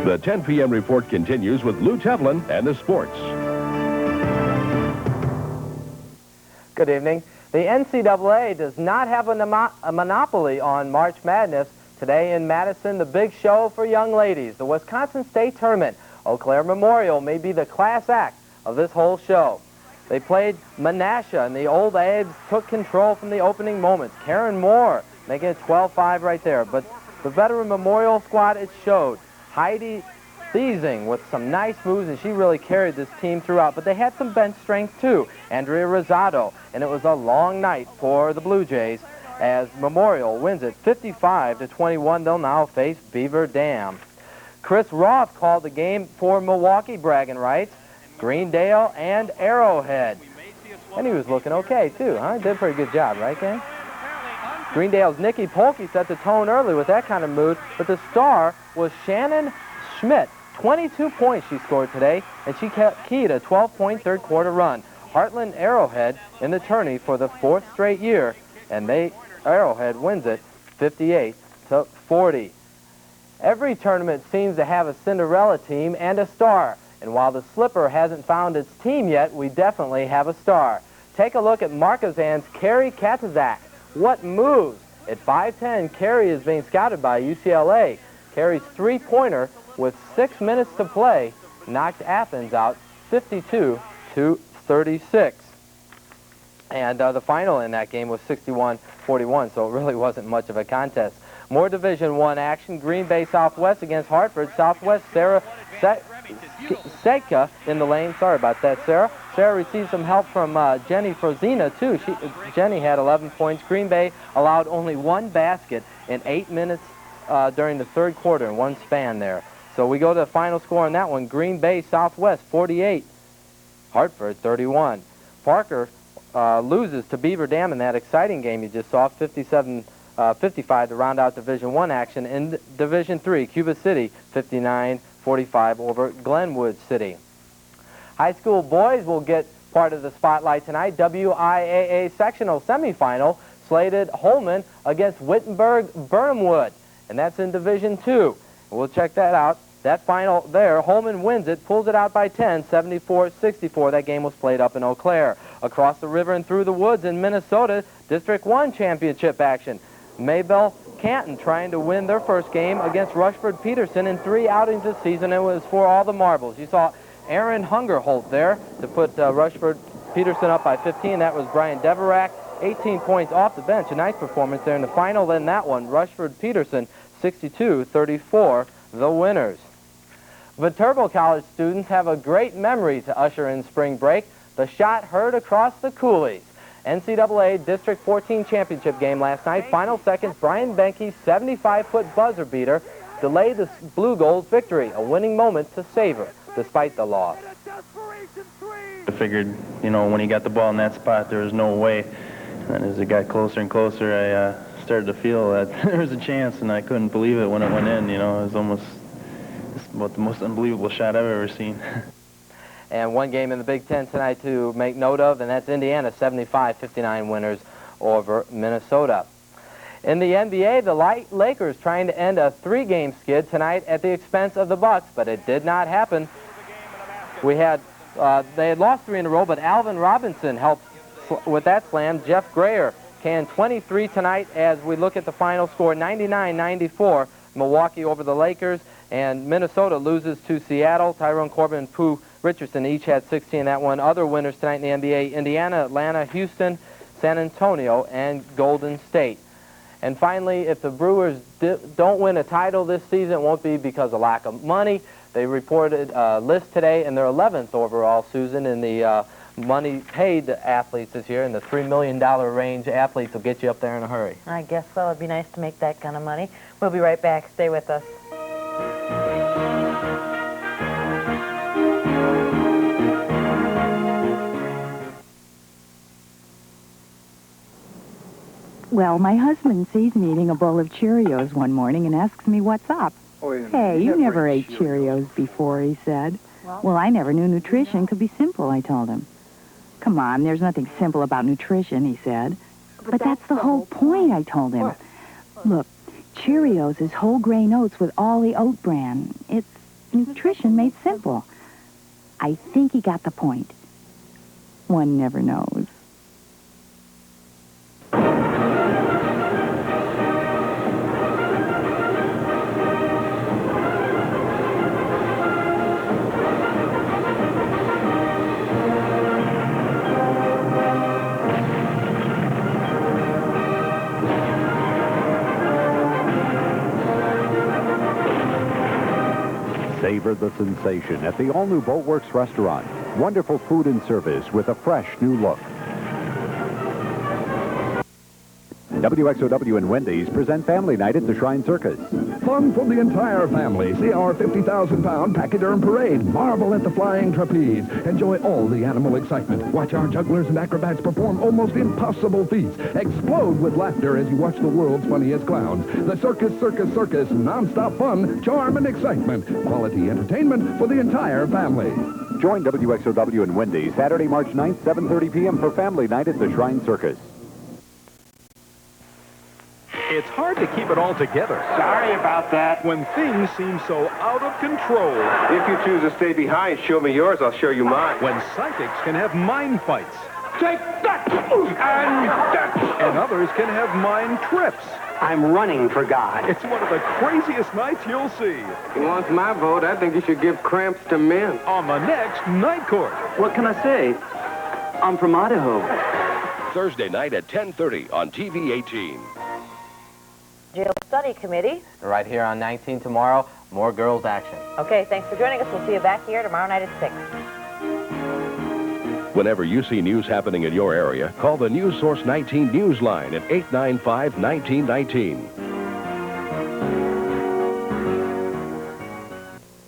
The 10 p.m. report continues with Lou Tevlin and the sports. Good evening. The NCAA does not have a monopoly on March Madness. Today in Madison, the big show for young ladies, the Wisconsin State Tournament. Eau Claire Memorial may be the class act of this whole show. They played Menasha, and the Old Abes took control from the opening moments. Karen Moore making it 12-5 right there. But the veteran Memorial squad, it showed. Heidi Thiesing with some nice moves, and she really carried this team throughout. But they had some bench strength, too. Andrea Rosado, and it was a long night for the Blue Jays as Memorial wins it 55-21. They'll now face Beaver Dam. Chris Roth called the game for Milwaukee, bragging rights, Greendale, and Arrowhead. And he was looking okay, too, huh? He did a pretty good job, right, Ken? Greendale's Nikki Polke set the tone early with that kind of mood, but the star was Shannon Schmidt. 22 points she scored today, and she kept key to a 12-point third-quarter run. Heartland Arrowhead in the tourney for the 4th straight year, and Arrowhead wins it 58-40. Every tournament seems to have a Cinderella team and a star, and while the Slipper hasn't found its team yet, we definitely have a star. Take a look at Markazan's Carrie Katazak. What moves! At 5'10", Carrie is being scouted by UCLA. Carrie's three-pointer with 6 minutes to play knocked Athens out 52-36. And the final in that game was 61-41, so it really wasn't much of a contest. More Division I action. Green Bay Southwest against Hartford. Southwest, Sarah Seika in the lane. Sorry about that, Sarah. Sarah received some help from Jenny Frozina, too. Jenny had 11 points. Green Bay allowed only one basket in 8 minutes during the third quarter in one span there. So we go to the final score on that one. Green Bay Southwest 48, Hartford 31. Parker loses to Beaver Dam in that exciting game you just saw, 55 to round out Division I action. In Division III, Cuba City 59-45 over Glenwood City. High school boys will get part of the spotlight tonight. WIAA sectional semifinal slated Holman against Wittenberg-Burnhamwood, and that's in Division II. We'll check that out. That final there, Holman wins it, pulls it out by 10, 74-64. That game was played up in Eau Claire. Across the river and through the woods in Minnesota, District 1 championship action. Maybell Canton trying to win their first game against Rushford Peterson in 3 outings this season. It was for all the marbles. You saw Aaron Hungerholt there to put Rushford Peterson up by 15. That was Brian Deverak, 18 points off the bench. A nice performance there in the final. Then that one, Rushford Peterson, 62-34, the winners. Viterbo College students have a great memory to usher in spring break. The shot heard across the coulees. NCAA District 14 championship game last night. Final seconds, Brian Benke's 75-foot buzzer beater delayed the Blue Gold's victory. A winning moment to savor despite the loss. I figured, you know, when he got the ball in that spot, there was no way. And as it got closer and closer, I started to feel that there was a chance, and I couldn't believe it when it went in. You know, it was almost about the most unbelievable shot I've ever seen. And one game in the Big Ten tonight to make note of, and that's Indiana 75-59 winners over Minnesota. In the NBA, the Lakers trying to end a 3-game skid tonight at the expense of the Bucks, but it did not happen. They had lost 3 in a row, but Alvin Robinson helped with that slam. Jeff Grayer canned 23 tonight as we look at the final score, 99-94, Milwaukee over the Lakers, and Minnesota loses to Seattle. Tyrone Corbin and Pooh Richardson each had 16 in that one. Other winners tonight in the NBA, Indiana, Atlanta, Houston, San Antonio, and Golden State. And finally, if the Brewers don't win a title this season, it won't be because of lack of money. They reported a list today, and they're 11th overall, Susan, in the money paid to athletes this year. In the $3 million range, athletes will get you up there in a hurry. I guess so. It'd be nice to make that kind of money. We'll be right back. Stay with us. Well, my husband sees me eating a bowl of Cheerios one morning and asks me what's up. Hey, you never ate Cheerios before, he said. Well, I never knew nutrition could be simple, I told him. Come on, there's nothing simple about nutrition, he said. But that's the whole point, I told him. Look, Cheerios is whole grain oats with all the oat bran. It's nutrition made simple. I think he got the point. One never knows. Savor the sensation at the all-new Boatworks restaurant. Wonderful food and service with a fresh new look. WXOW and Wendy's present Family Night at the Shrine Circus. Fun for the entire family. See our 50,000-pound pachyderm parade. Marvel at the flying trapeze. Enjoy all the animal excitement. Watch our jugglers and acrobats perform almost impossible feats. Explode with laughter as you watch the world's funniest clowns. The Circus, Circus, Circus. Non-stop fun, charm, and excitement. Quality entertainment for the entire family. Join WXOW and Wendy's Saturday, March 9th, 7:30 p.m. for Family Night at the Shrine Circus. It's hard to keep it all together Sorry about that. when things seem so out of control. If you choose to stay behind, show me yours, I'll show you mine. When psychics can have mind fights. Take that! And that! And others can have mind trips. I'm running for God. It's one of the craziest nights you'll see. He wants my vote. I think you should give cramps to men. On the next Night Court. What can I say? I'm from Idaho. Thursday night at 10:30 on TV 18. Jail Study Committee. Right here on 19 tomorrow, more girls action. Okay, thanks for joining us. We'll see you back here tomorrow night at 6. Whenever you see news happening in your area, call the News Source 19 News line at 895-1919.